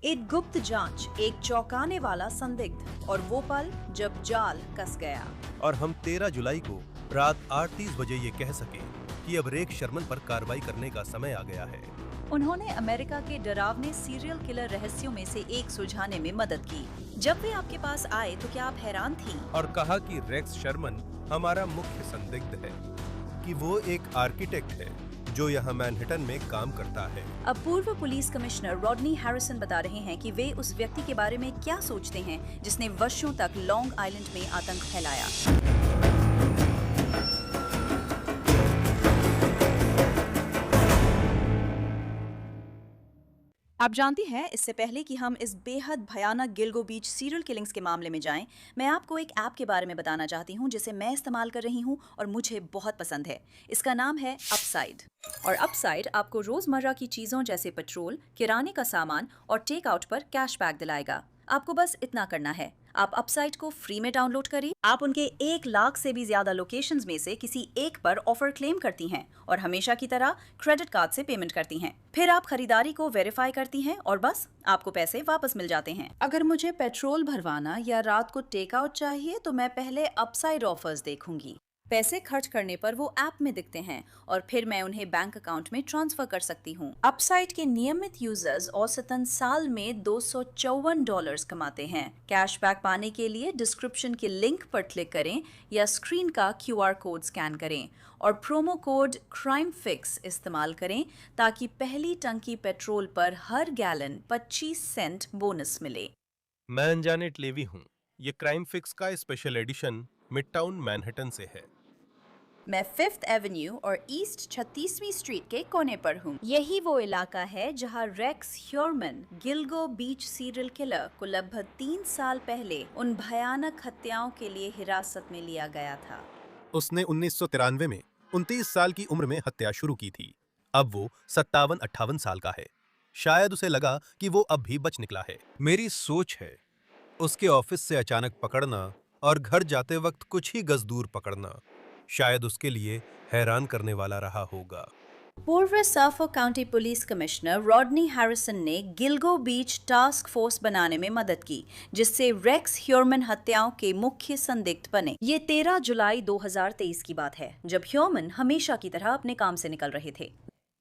एक गुप्त जांच, एक चौंकाने वाला संदिग्ध और वो पल जब जाल कस गया। और हम 13 जुलाई को रात 8:30 बजे ये कह सके कि अब रेक शर्मन पर कार्रवाई करने का समय आ गया है। उन्होंने अमेरिका के डरावने सीरियल किलर रहस्यों में से एक सुलझाने में मदद की। जब वे आपके पास आए तो क्या आप हैरान थीं? और कहा कि रेक्स शर्मन हमारा मुख्य संदिग्ध है, कि वो एक आर्किटेक्ट है जो यहाँ मैनहट्टन में काम करता है। अब पूर्व पुलिस कमिश्नर रॉडनी हैरिसन बता रहे हैं कि वे उस व्यक्ति के बारे में क्या सोचते हैं जिसने वर्षों तक लॉन्ग आइलैंड में आतंक फैलाया। आप जानती हैं, इससे पहले कि हम इस बेहद भयानक गिलगो बीच सीरियल किलिंग्स के मामले में जाएं, मैं आपको एक ऐप के बारे में बताना चाहती हूं जिसे मैं इस्तेमाल कर रही हूं और मुझे बहुत पसंद है। इसका नाम है अपसाइड। और अपसाइड आपको रोजमर्रा की चीजों जैसे पेट्रोल, किराने का सामान और टेक आउट पर कैशबैक दिलाएगा। आपको बस इतना करना है, आप अपसाइड को फ्री में डाउनलोड करिए। आप उनके 1 लाख से भी ज्यादा लोकेशंस में से किसी एक पर ऑफर क्लेम करती हैं और हमेशा की तरह क्रेडिट कार्ड से पेमेंट करती हैं। फिर आप खरीदारी को वेरीफाई करती हैं और बस आपको पैसे वापस मिल जाते हैं। अगर मुझे पेट्रोल भरवाना या रात को टेक आउट चाहिए तो मैं पहले अपसाइड ऑफर्स देखूंगी। पैसे खर्च करने पर वो ऐप में दिखते हैं और फिर मैं उन्हें बैंक अकाउंट में ट्रांसफर कर सकती हूँ। अपसाइड के नियमित यूजर्स औसतन साल में $254 कमाते हैं। कैशबैक पाने के लिए डिस्क्रिप्शन के लिंक पर क्लिक करें या स्क्रीन का QR कोड स्कैन करें और प्रोमो कोड क्राइम फिक्स इस्तेमाल करें ताकि पहली टंकी पेट्रोल पर हर गैलन 25 सेंट बोनस मिले। मैं अनजानेट लेवी हूँ। ये क्राइम फिक्स का स्पेशल एडिशन मिडटाउन मैनहट्टन से है। मैं 5th एवेन्यू और ईस्ट 36वीं स्ट्रीट के कोने पर हूँ। यही वो इलाका है जहाँ रेक्स ह्योरमन, गिलगो बीच सीरियल किलर को लगभग 3 साल पहले उन भयानक हत्याओं के लिए हिरासत में लिया गया था। उसने 1993 में 29 साल की उम्र में हत्या शुरू की थी। अब वो 57-58 साल का है। शायद उसे लगा कि वो अब भी बच निकला है। मेरी सोच है, उसके ऑफिस से अचानक पकड़ना और घर जाते वक्त कुछ ही गज दूर पकड़ना शायद उसके लिए हैरान करने वाला रहा होगा। पूर्व Suffolk county police commissioner Rodney Harrison ने गिलगो बीच टास्क फोर्स बनाने में मदद की, जिससे रेक्स ह्योरमन हत्याओं के मुख्य संदिग्ध बने। ये 13 जुलाई 2023 की बात है, जब ह्योरमन हमेशा की तरह अपने काम से निकल रहे थे।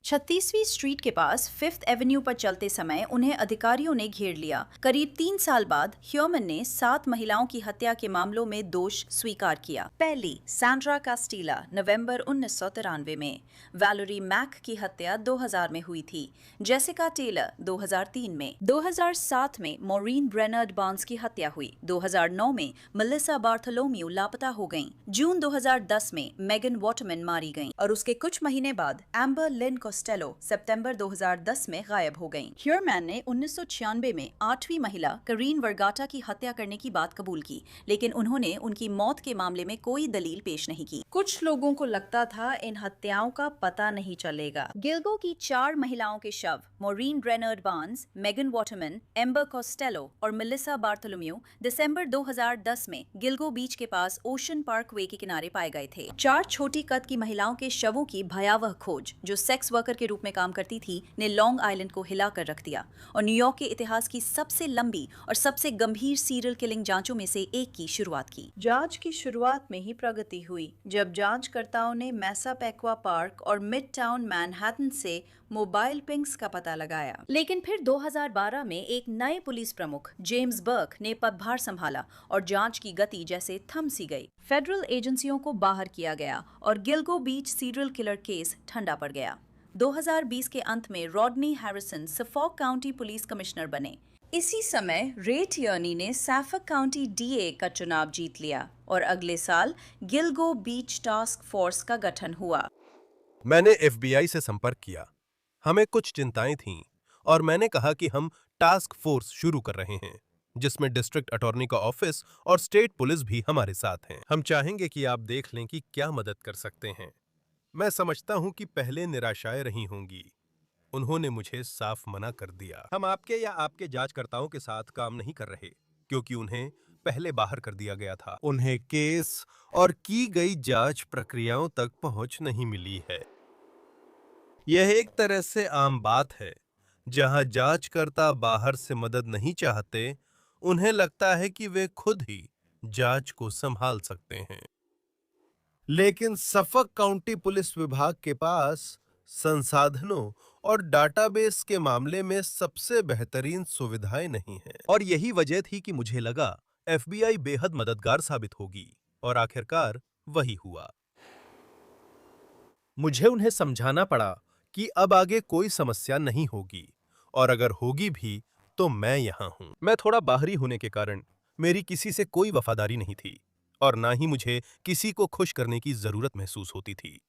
36वीं स्ट्रीट के पास 5th एवेन्यू पर चलते समय उन्हें अधिकारियों ने घेर लिया। करीब 3 साल बाद ह्योरमन ने 7 महिलाओं की हत्या के मामलों में दोष स्वीकार किया। पहली सैंड्रा कास्टिला नवंबर 1993 में, वैलेरी मैक की हत्या 2000 में हुई थी, जेसिका टेलर 2003 में, 2007 में मॉरीन ब्रेनर्ड बार्न्स की हत्या हुई, 2009 में मेलिसा बार्थोलोम्यू लापता हो गईं, जून 2010 में मेगन वाटरमैन मारी गईं और उसके कुछ महीने बाद एम्बर लिन कोस्टेलो सितंबर 2010 में गायब हो गईं। ह्योरमन ने 1996 में 8वीं महिला करीन वर्गाटा की हत्या करने की बात कबूल की, लेकिन उन्होंने उनकी मौत के मामले में कोई दलील पेश नहीं की। कुछ लोगों को लगता था इन हत्याओं का पता नहीं चलेगा। गिलगो की 4 महिलाओं के शव Maureen Brainard Barnes, Megan Waterman, Amber Costello और मेलिसा बार्थोलोम्यू दिसंबर 2010 में गिलगो बीच के पास ओशन पार्क वे के किनारे पाए गए थे। 4 छोटी कद की महिलाओं के शवों की भयावह खोज, जो सेक्स वर्कर के रूप में काम करती थी, ने लॉन्ग आइलैंड को हिला कर रख दिया और न्यूयॉर्क के इतिहास की सबसे लंबी और सबसे गंभीर सीरियल किलिंग जांचों में से एक की शुरुआत की। जांच की शुरुआत में ही प्रगति हुई जब जांचकर्ताओं ने मैसापेक्वा पार्क और मिडटाउन मैनहट्टन से मोबाइल पिंग्स का पता लगाया। लेकिन फिर 2012 में एक नए पुलिस प्रमुख जेम्स बर्क ने पदभार संभाला और जांच की गति जैसे थम सी गई। फेडरल एजेंसियों को बाहर किया गया और गिलगो बीच सीरियल किलर केस ठंडा पड़ गया। 2020 के अंत में Rodney Harrison Suffolk county police commissioner बने। इसी समय रे टियर्नी ने सफोक काउंटी DA का चुनाव जीत लिया और अगले साल गिलगो बीच टास्क फोर्स का गठन हुआ। मैंने FBI से संपर्क किया। हमें कुछ चिंताएं थीं और मैंने कहा कि हम टास्क फोर्स शुरू कर रहे हैं, जिसमें डिस्ट्रिक्ट अटॉर्नी का ऑफिस और स्टेट पुलिस भी हमारे साथ हैं। हम चाहेंगे कि आप देख लें कि क्या मदद कर सकते हैं। मैं समझता हूं कि पहले निराशाएं रही होंगी। उन्होंने मुझे साफ मना कर दिया। हम आपके या आपके जांचकर्ताओं के साथ काम नहीं कर रहे, क्योंकि उन्हें पहले बाहर कर दिया गया था। उन्हें केस और की गई जांच प्रक्रियाओं तक पहुंच नहीं मिली है। यह एक तरह से आम बात है, जहां जांचकर्ता बाहर से मदद नहीं चाहते, उन्हें लगता है कि वे खुद ही जांच को संभाल सकते हैं। लेकिन सफक काउंटी पुलिस विभाग के पास संसाधनों और डाटाबेस के मामले में सबसे बेहतरीन सुविधाएं नहीं हैं। और यही वजह थी कि मुझे लगा एफबीआई बेहद मददगार साबित होगी, और आखिरकार वही हुआ। मुझे उन्हें समझाना पड़ा कि अब आगे कोई समस्या नहीं होगी, और अगर होगी भी तो मैं यहां हूं। मैं थोड़ा बाहरी होने के कारण मेरी किसी से कोई वफादारी नहीं थी, और ना ही मुझे किसी को खुश करने की जरूरत महसूस होती थी।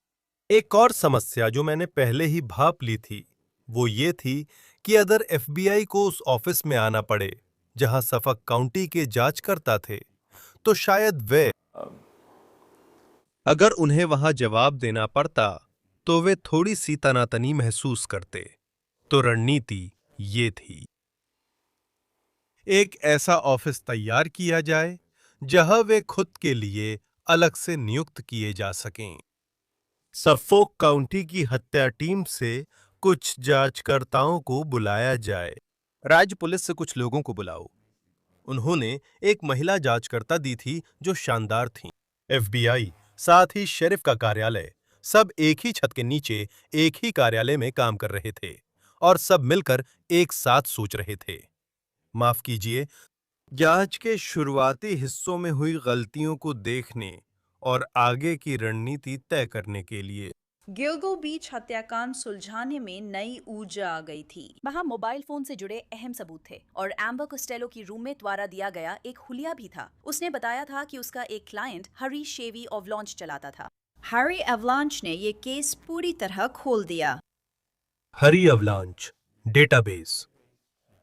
एक और समस्या जो मैंने पहले ही भांप ली थी, वो ये थी कि अगर एफबीआई को उस ऑफिस में आना पड़े जहां सफक काउंटी के जांचकर्ता थे, तो शायद वे अगर उन्हें वहां जवाब देना पड़ता तो वे थोड़ी सी तनातनी महसूस करते। तो रणनीति ये थी, एक ऐसा ऑफिस तैयार किया जाए जहां वे खुद के लिए अलग से नियुक्त किए जा सकें। सफोक काउंटी की हत्या टीम से कुछ जांचकर्ताओं को बुलाया जाए। राज्य पुलिस से कुछ लोगों को बुलाओ। उन्होंने एक महिला जांचकर्ता दी थी जो शानदार थी। एफबीआई, साथ ही शेरिफ का कार्यालय, सब एक ही छत के नीचे एक ही कार्यालय में काम कर रहे थे, और सब मिलकर एक साथ सोच रहे थे। माफ कीजिए, जांच के शुरुआती हिस्सों में हुई गलतियों को देखने और आगे की रणनीति तय करने के लिए। गिल्गो बीच हत्याकांड सुलझाने में नई ऊर्जा आ गई थी। वहां मोबाइल फोन से जुड़े अहम सबूत थे, और एम्बर कोस्टेलो की रूममेट द्वारा दिया गया एक हुलिया भी था। उसने बताया था कि उसका एक क्लाइंट हरी शेवी अवलॉन्च चलाता था। हैरी अवलांच ने ये केस पूरी तरह खोल दिया। हरी अवलांच डेटाबेस।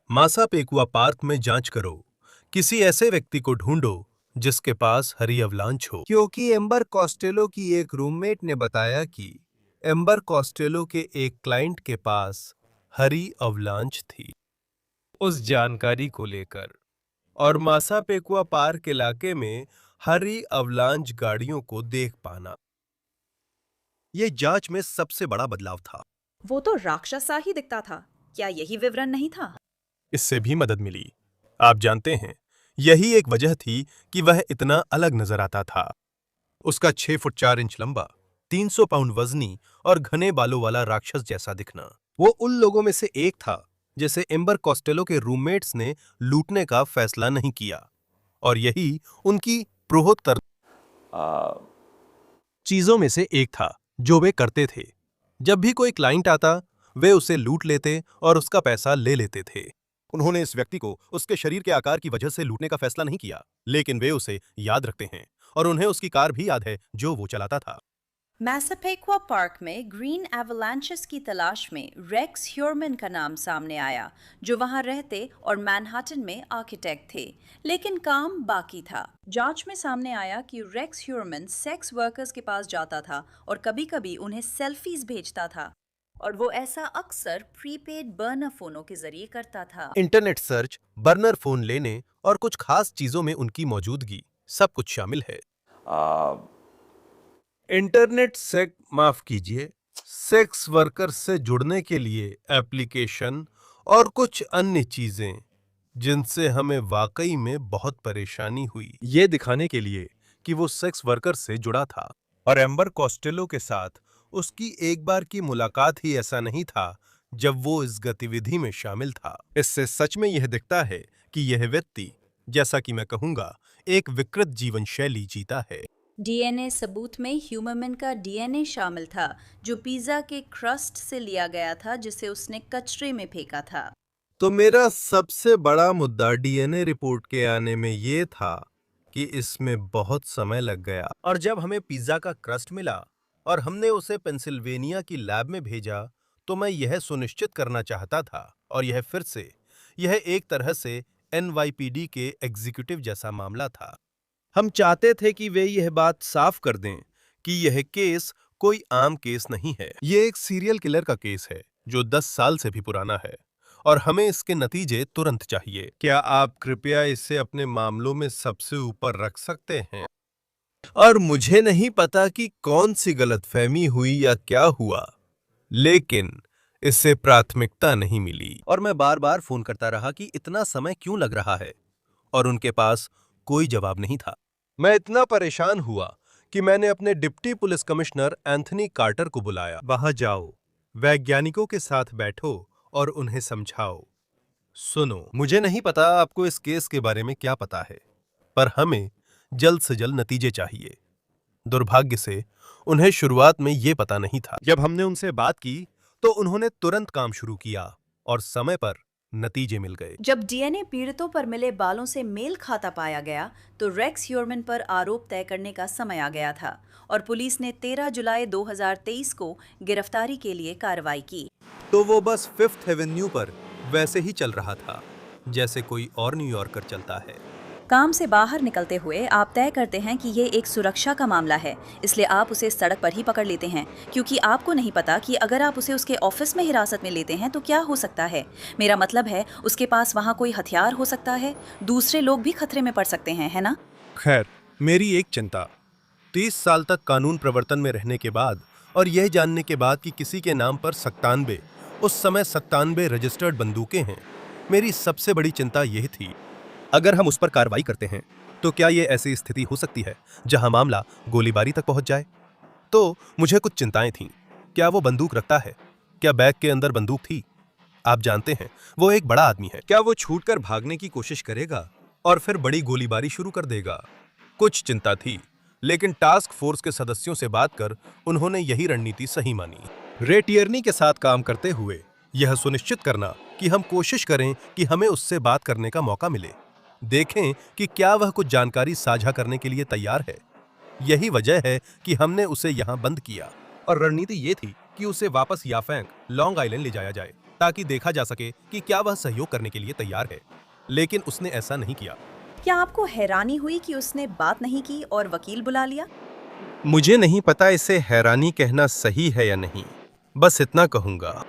मासापेकुआ पार्क में जांच करो। किसी ऐसे व्यक्ति को ढूंढो जिसके पास हरी अवलांच हो, क्योंकि एम्बर कॉस्टेलो की एक रूममेट ने बताया कि एम्बर कॉस्टेलो के एक क्लाइंट के पास हरी अवलांच थी। उस जानकारी को लेकर और मासापेकुआ पार्क इलाके में हरी अवलांच गाड़ियों को देख पाना, यह जांच में सबसे बड़ा बदलाव था। वो तो राक्षस सा ही दिखता था, क्या यही विवरण नहीं था? इससे भी मदद मिली। आप जानते हैं, यही एक वजह थी कि वह इतना अलग नजर आता था। उसका 6 फुट 4 इंच लंबा, 300 पाउंड वजनी और घने बालों वाला राक्षस जैसा दिखना। वो उन लोगों में से एक था जिसे एम्बर कॉस्टेलो के रूममेट्स ने लूटने का फैसला नहीं किया, और यही उनकी प्रोहोत्तर चीजों में से एक था जो वे करते थे। जब भी कोई क्लाइंट आता, वे उसे लूट लेते और उसका पैसा ले लेते थे। उन्होंने इस व्यक्ति को उसके शरीर के आकार की वजह से लूटने का फैसला नहीं किया, लेकिन वे उसे याद रखते हैं, और उन्हें उसकी कार भी याद है जो वो चलाता था। मैसापेक्वा पार्क में ग्रीन एवलांचेस की तलाश में रेक्स ह्यूरमन का नाम सामने आया, जो वहां रहते और मैनहट्टन में आर्किटेक्ट थे, लेकिन काम बाकी था। जांच में सामने आया कि रेक्स ह्यूरमन सेक्स वर्कर्स के पास जाता था और कभी-कभी उन्हें सेल्फीज भेजता था, और वो ऐसा अक्सर प्रीपेड बर्नर फोनों के जरिए करता था। इंटरनेट सर्च, बर्नर फोन लेने और कुछ खास चीजों में उनकी मौजूदगी, सब कुछ शामिल है। इंटरनेट सेक्स वर्कर से जुड़ने के लिए एप्लीकेशन और कुछ अन्य चीजें जिनसे हमें वाकई में बहुत परेशानी हुई, ये दिखाने के लिए कि वो सेक्स वर्कर से जुड़ा था। और एम्बर कॉस्टेलो के साथ उसकी एक बार की मुलाकात ही ऐसा नहीं था जब वो इस गतिविधि में शामिल था। इससे सच में यह दिखता है कि यह व्यक्ति, जैसा कि मैं कहूंगा, एक विकृत जीवन शैली जीता है। डीएनए सबूत में ह्यूमन का डीएनए शामिल था, जो पिज्जा के क्रस्ट से लिया गया था जिसे उसने कचरे में फेंका था। तो मेरा सबसे बड़ा मुद्दा डीएनए रिपोर्ट के आने में ये था कि इसमें बहुत समय लग गया, और जब हमें पिज्जा का क्रस्ट मिला और हमने उसे पेंसिल्वेनिया की लैब में भेजा, तो मैं यह सुनिश्चित करना चाहता था, और यह एक तरह से एनवाईपीडी के एग्जीक्यूटिव जैसा मामला था। हम चाहते थे कि वे यह बात साफ कर दें कि यह केस कोई आम केस नहीं है। यह एक सीरियल किलर का केस है जो 10 साल से भी पुराना है, और हमें इसके नतीजे तुरंत चाहिए। क्या आप कृपया इसे अपने मामलों में सबसे ऊपर रख सकते हैं? और मुझे नहीं पता कि कौन सी गलतफहमी हुई या क्या हुआ, लेकिन इससे प्राथमिकता नहीं मिली और मैं बार बार फोन करता रहा कि इतना समय क्यों लग रहा है, और उनके पास कोई जवाब नहीं था। मैं इतना परेशान हुआ कि मैंने अपने deputy police commissioner Anthony Carter को बुलाया। वहां जाओ, वैज्ञानिकों के साथ बैठो और उन्हें समझाओ। सुनो, मुझे नहीं पता आपको इस केस के बारे में क्या पता है, पर हमें जल्द से जल्द नतीजे चाहिए। दुर्भाग्य से उन्हें शुरुआत में ये पता नहीं था। जब हमने उनसे बात की तो उन्होंने तुरंत काम शुरू किया और समय पर नतीजे मिल गए। जब डीएनए पीड़ितों पर मिले बालों से मेल खाता पाया गया तो रेक्स ह्यूरमन पर आरोप तय करने का समय आ गया था और पुलिस ने 13 जुलाई 2023 को गिरफ्तारी के लिए कार्रवाई की। तो वो बस फिफ्थ एवेन्यू पर वैसे ही चल रहा था जैसे कोई और न्यूयॉर्कर चलता है। काम से बाहर निकलते हुए आप तय करते हैं कि ये एक सुरक्षा का मामला है, इसलिए आप उसे सड़क पर ही पकड़ लेते हैं, क्योंकि आपको नहीं पता कि अगर आप उसे उसके ऑफिस में हिरासत में लेते हैं तो क्या हो सकता है। मेरा मतलब है उसके पास वहाँ कोई हथियार हो सकता है, दूसरे लोग भी खतरे में पड़ सकते हैं, है ना? खैर, मेरी एक चिंता 30 साल तक कानून प्रवर्तन में रहने के बाद और यह जानने के बाद कि किसी के नाम पर 97, उस समय 97 रजिस्टर्ड बंदूकें हैं, मेरी सबसे बड़ी चिंता यह थी, अगर हम उस पर कार्रवाई करते हैं तो क्या यह ऐसी स्थिति हो सकती है जहां मामला गोलीबारी तक पहुंच जाए। तो मुझे कुछ चिंताएं थीं। क्या वो बंदूक रखता है? क्या बैग के अंदर बंदूक थी? आप जानते हैं, वो एक बड़ा आदमी है। क्या वो छूटकर भागने की कोशिश करेगा और फिर बड़ी गोलीबारी शुरू कर देगा? कुछ चिंता थी, लेकिन टास्क फोर्स के सदस्यों से बात कर उन्होंने यही रणनीति सही मानी। रे टियर्नी के साथ काम करते हुए यह सुनिश्चित करना कि हम कोशिश करें कि हमें उससे बात करने का मौका मिले, देखें कि क्या वह कुछ जानकारी साझा करने के लिए तैयार है। यही वजह है कि हमने उसे यहां बंद किया और रणनीति ये थी कि उसे वापस याफैंग, लॉन्ग आइलैंड ले जाया जाए ताकि देखा जा सके कि क्या वह सहयोग करने के लिए तैयार है, लेकिन उसने ऐसा नहीं किया। क्या आपको हैरानी हुई कि उसने बात नहीं की और वकील बुला लिया? मुझे नहीं पता इसे हैरानी कहना सही है या नहीं, बस इतना कहूंगा,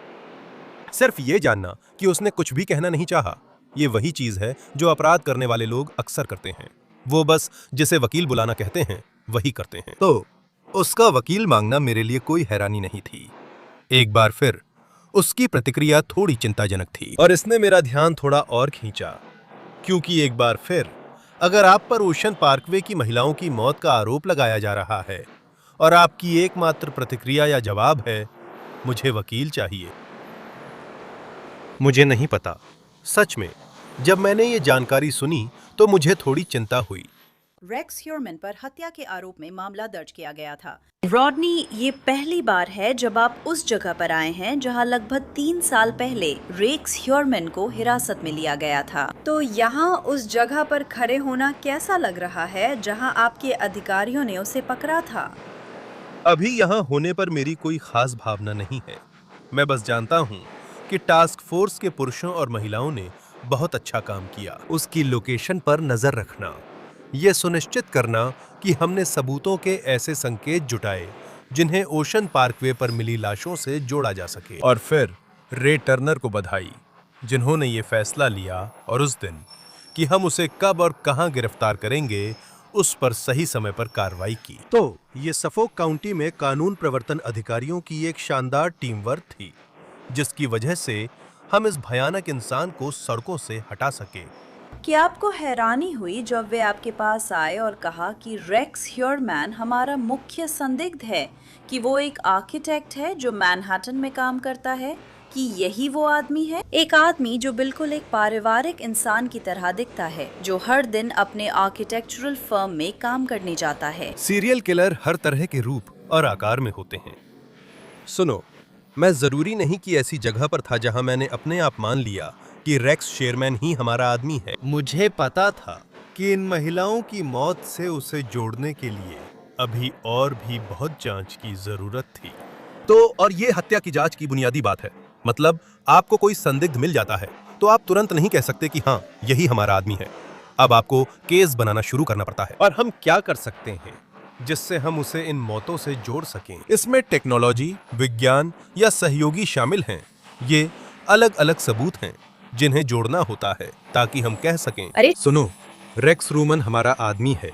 सिर्फ ये जानना कि उसने कुछ भी कहना नहीं चाहा। ये वही चीज है जो अपराध करने वाले लोग अक्सर करते हैं, वो बस जिसे वकील बुलाना कहते हैं वही करते हैं। तो उसका वकील मांगना मेरे लिए कोई हैरानी नहीं थी। एक बार फिर उसकी प्रतिक्रिया थोड़ी चिंताजनक थी और इसने मेरा ध्यान थोड़ा और खींचा, क्योंकि एक बार फिर अगर आप पर ओशन पार्कवे की महिलाओं की मौत का आरोप लगाया जा रहा है और आपकी एकमात्र प्रतिक्रिया या जवाब है मुझे वकील चाहिए। मुझे नहीं पता, सच में जब मैंने ये जानकारी सुनी तो मुझे थोड़ी चिंता हुई। रेक्स ह्यूरमन पर हत्या के आरोप में मामला दर्ज किया गया था। रॉडनी, ये पहली बार है जब आप उस जगह पर आए हैं जहां लगभग 3 साल पहले रेक्स ह्यूरमन को हिरासत में लिया गया था। तो यहाँ उस जगह पर खड़े होना कैसा लग रहा है जहां आपके अधिकारियों ने उसे पकड़ा था? अभी यहाँ होने पर मेरी कोई खास भावना नहीं है। मैं बस जानता हूँ कि टास्क फोर्स के पुरुषों और महिलाओं ने बहुत अच्छा काम किया। उसकी लोकेशन पर नजर रखना, यह सुनिश्चित करना कि हमने सबूतों के ऐसे संकेत जुटाए जिन्हें ओशन पार्कवे पर मिली लाशों से जोड़ा जा सके। और फिर रे टर्नर को बधाई, जिन्होंने ये फैसला लिया और उस दिन कि हम उसे कब और कहां गिरफ्तार करेंगे उस पर सही समय पर कार्रवाई की। तो ये सफोक काउंटी में कानून प्रवर्तन अधिकारियों की एक शानदार टीम वर्क थी, जिसकी वजह से हम इस भयानक इंसान को सड़कों से हटा सके। क्या आपको हैरानी हुई जब वे आपके पास आए और कहा कि रेक्स ह्यूरमन हमारा मुख्य संदिग्ध है, कि वो एक आर्किटेक्ट है जो मैनहट्टन में काम करता है, कि यही वो आदमी है? एक आदमी जो बिल्कुल एक पारिवारिक इंसान की तरह दिखता है, जो हर दिन अपने आर्किटेक्चरल फर्म में काम करने जाता है। सीरियल किलर हर तरह के रूप और आकार में होते हैं। सुनो, मैं जरूरी नहीं कि ऐसी जगह पर था जहां मैंने अपने आप मान लिया कि रेक्स शेरमैन ही हमारा आदमी है। मुझे पता था कि इन महिलाओं की मौत से उसे जोड़ने के लिए अभी और भी बहुत जांच की जरूरत थी। तो और ये हत्या की जांच की बुनियादी बात है। मतलब आपको कोई संदिग्ध मिल जाता है तो आप तुरंत नहीं कह सकते कि हाँ यही हमारा आदमी है। अब आपको केस बनाना शुरू करना पड़ता है। और हम क्या कर सकते हैं जिससे हम उसे इन मौतों से जोड़ सकें? इसमें टेक्नोलॉजी, विज्ञान या सहयोगी शामिल हैं। ये अलग अलग सबूत हैं जिन्हें जोड़ना होता है ताकि हम कह सकें, अरे सुनो, रेक्स रूमन हमारा आदमी है।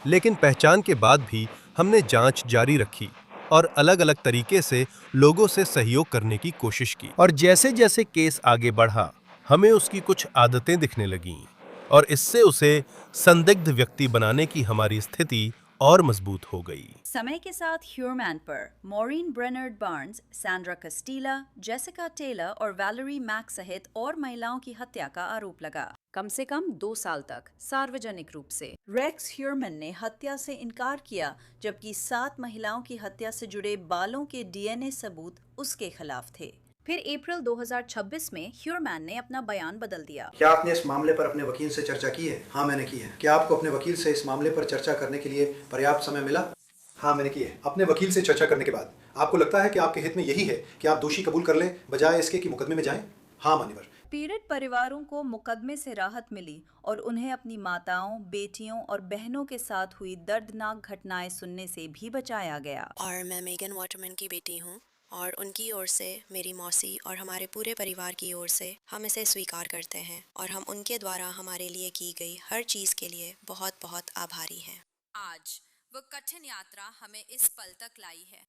लेकिन पहचान के बाद भी हमने जांच जारी रखी और अलग-अलग तरीके से लोगों से सहयोग करने की कोशिश की। और जैसे-जैसे केस आगे बढ़ा, हमें उसकी कुछ आदतें दिखने लगीं और इससे उसे संदिग्ध व्यक्ति बनाने की हमारी स्थिति और मजबूत हो गई। समय के साथ ह्यूरमैन पर Maureen Brainard Barnes, Sandra Costilla, Jessica Taylor और वैलेरी मैक सहित और महिलाओं की हत्या का आरोप लगा, कम से कम 2 साल तक सार्वजनिक रूप से। रेक्स ह्यूरमन ने हत्या से इनकार किया, जबकि 7 महिलाओं की हत्या से जुड़े बालों के डीएनए सबूत उसके खिलाफ थे। फिर अप्रैल 2026 में ह्यूरमैन ने अपना बयान बदल दिया। क्या आपने इस मामले पर अपने वकील से चर्चा की है? हाँ, मैंने की है। क्या आपको अपने वकील से इस मामले पर चर्चा करने के लिए पर्याप्त समय मिला? हाँ, मैंने की है। अपने वकील से चर्चा करने के बाद आपको लगता है कि आपके हित में यही है कि आप दोषी कबूल कर लें बजाय इसके कि मुकदमे में जाएं? हाँ, मान्यवर। पीड़ित परिवारों को मुकदमे से राहत मिली और उन्हें अपनी माताओं, बेटियों और बहनों के साथ हुई दर्दनाक घटनाएं सुनने से भी बचाया गया। और मैं मेगन वाटरमैन की बेटी हूँ और उनकी ओर से, मेरी मौसी और हमारे पूरे परिवार की ओर से हम इसे स्वीकार करते हैं और हम उनके द्वारा हमारे लिए की गई हर चीज़ के लिए बहुत बहुत आभारी हैं। आज वो कठिन यात्रा हमें इस पल तक लाई है।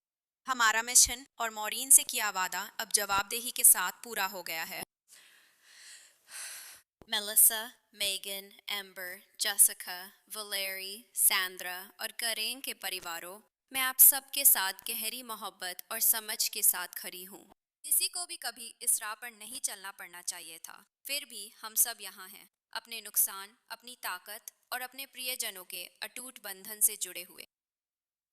हमारा मिशन और मॉरीन से किया वादा अब जवाबदेही के साथ पूरा हो गया है। Melissa, Megan, amber, Jessica, Valery, Sandra और करेन के परिवारों, मैं आप सबके साथ गहरी मोहब्बत और समझ के साथ खड़ी हूँ। किसी को भी कभी इस राह पर नहीं चलना पड़ना चाहिए था, फिर भी हम सब यहाँ हैं, अपने नुकसान, अपनी ताकत और अपने प्रियजनों के अटूट बंधन से जुड़े हुए।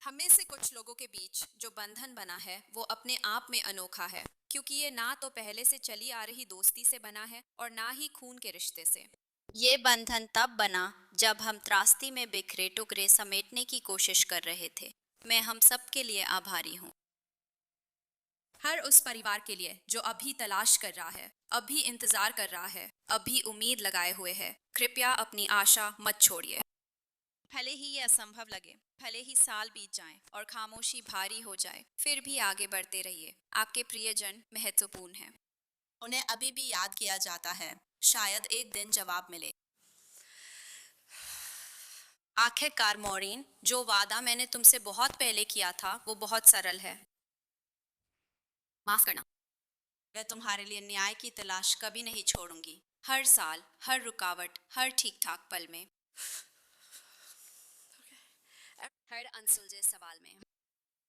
हमें से कुछ लोगों के बीच जो बंधन बना है वो अपने आप में अनोखा है, क्योंकि ये ना तो पहले से चली आ रही दोस्ती से बना है और ना ही खून के रिश्ते से। ये बंधन तब बना जब हम त्रासदी में बिखरे टुकड़े समेटने की कोशिश कर रहे थे। मैं हम सब के लिए आभारी हूँ। हर उस परिवार के लिए जो अभी तलाश कर रहा है, अभी इंतजार कर रहा है, अभी उम्मीद लगाए हुए है, कृपया अपनी आशा मत छोड़िए। भले ही ये असंभव लगे, भले ही साल बीत जाएं और खामोशी भारी हो जाए, फिर भी आगे बढ़ते रहिए। आपके प्रियजन महत्वपूर्ण हैं। उन्हें अभी भी याद किया जाता है। शायद एक दिन जवाब मिले। आखिरकार मॉरीन, जो वादा मैंने तुमसे बहुत पहले किया था वो बहुत सरल है। माफ करना। मैं तुम्हारे लिए न्याय की तलाश कभी नहीं छोड़ूंगी। हर साल, हर रुकावट, हर ठीक ठाक पल में, हर अनसुलझे सवाल में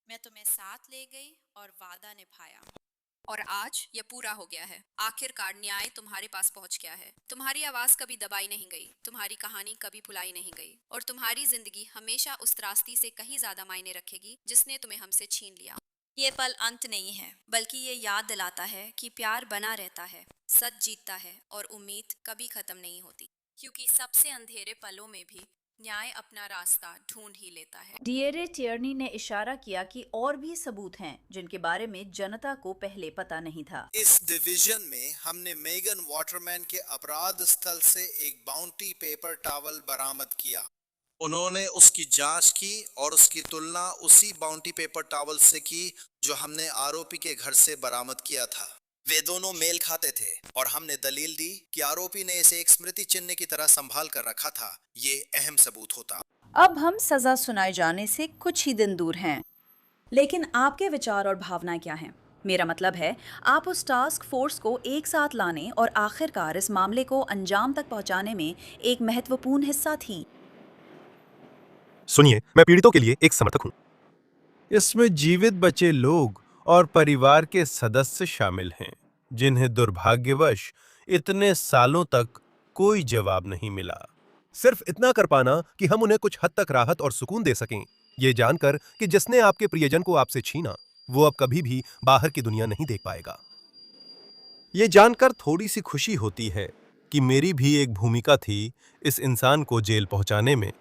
मैं तुम्हें साथ ले गई और वादा निभाया। और आज यह पूरा हो गया है। आखिरकार न्याय तुम्हारे पास पहुंच गया है। तुम्हारी आवाज कभी दबाई नहीं गई, तुम्हारी कहानी कभी भुलाई नहीं गई और तुम्हारी जिंदगी हमेशा उस त्रासदी से कहीं ज्यादा मायने रखेगी जिसने तुम्हें हमसे छीन लिया। ये पल अंत नहीं है, बल्कि ये याद दिलाता है कि प्यार बना रहता है, सच जीतता है और उम्मीद कभी खत्म नहीं होती, क्योंकि सबसे अंधेरे पलों में भी न्याय अपना रास्ता ढूंढ ही लेता है। डिएरे टियर्नी ने इशारा किया कि और भी सबूत हैं जिनके बारे में जनता को पहले पता नहीं था। इस डिवीजन में हमने मेगन वाटरमैन के अपराध स्थल से एक बाउंटी पेपर टॉवल बरामद किया। उन्होंने उसकी जांच की और उसकी तुलना उसी बाउंटी पेपर टॉवल से की जो हमने आरोपी के घर से बरामद किया था। वे दोनों मेल खाते थे और हमने दलील दी कि आरोपी ने इसे एक स्मृति चिन्ह की तरह संभाल कर रखा था। ये अहम सबूत होता। अब हम सजा सुनाए जाने से कुछ ही दिन दूर हैं, लेकिन आपके विचार और भावनाएं क्या हैं? मेरा मतलब है, आप उस टास्क फोर्स को एक साथ लाने और आखिरकार इस मामले को अंजाम तक पहुंचाने में एक महत्वपूर्ण हिस्सा थी। सुनिए, मैं पीड़ितों के लिए एक समर्थक हूं। इसमें जीवित बचे लोग और परिवार के सदस्य शामिल हैं, जिन्हें दुर्भाग्यवश इतने सालों तक कोई जवाब नहीं मिला। सिर्फ इतना कर पाना कि हम उन्हें कुछ हद तक राहत और सुकून दे सकें, ये जानकर कि जिसने आपके प्रियजन को आपसे छीना, वो अब कभी भी बाहर की दुनिया नहीं देख पाएगा। ये जानकर थोड़ी सी खुशी होती है कि मेरी भी एक भूमिका थी इस इंसान को जेल पहुंचाने में,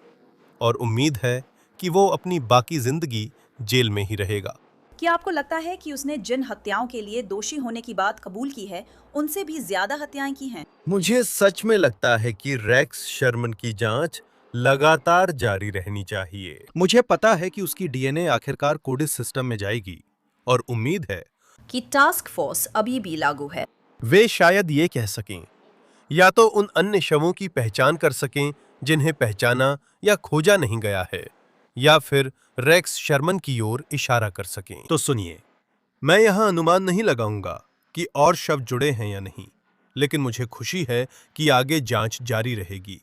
और उम्मीद है कि वो अपनी बाकी जिंदगी जेल में ही रहेगा। क्या आपको लगता है कि उसने जिन हत्याओं के लिए दोषी होने की बात कबूल की है, उनसे भी ज्यादा हत्याएं की हैं? मुझे सच में लगता है कि रेक्स शर्मन की जांच लगातार जारी रहनी चाहिए। मुझे पता है कि उसकी डीएनए आखिरकार कोडिस सिस्टम में जाएगी और उम्मीद है कि टास्क फोर्स अभी भी लागू है। वे शायद ये कह सकें, या तो उन अन्य शवों की पहचान कर सकें जिन्हें पहचाना या खोजा नहीं गया है, या फिर रेक्स शर्मन की ओर इशारा कर सकें। तो सुनिए, मैं यहां अनुमान नहीं लगाऊंगा कि और शव जुड़े हैं या नहीं, लेकिन मुझे खुशी है कि आगे जांच जारी रहेगी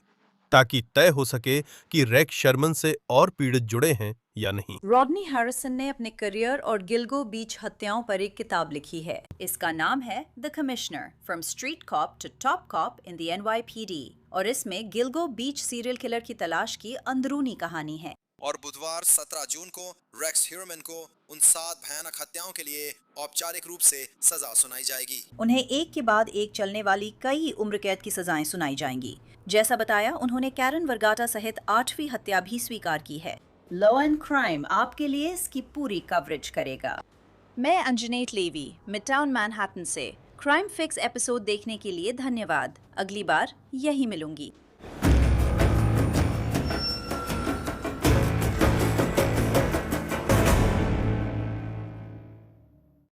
ताकि तय हो सके कि रेक्स शर्मन से और पीड़ित जुड़े हैं या नहीं। रॉडनी हैरिसन ने अपने करियर और गिलगो बीच हत्याओं पर एक किताब लिखी है। इसका नाम है the commissioner, from street cop to top cop in the NYPD, और इसमें गिलगो बीच सीरियल किलर की तलाश की अंदरूनी कहानी है। और बुधवार 17 जून को रेक्स ह्यूरमैन को उन 7 भयानक हत्याओं के लिए औपचारिक रूप से सजा सुनाई जाएगी। उन्हें एक के बाद एक चलने वाली कई उम्र कैद की सजाएं सुनाई जाएंगी। जैसा बताया, उन्होंने कैरन वर्गाटा सहित 8वीं हत्या भी स्वीकार की है। लॉ एंड क्राइम आपके लिए इसकी पूरी कवरेज करेगा। मैं अंजनेट लेवी, मिडटाउन मैनहट्टन से। क्राइम फिक्स एपिसोड देखने के लिए धन्यवाद। अगली बार यही मिलूंगी।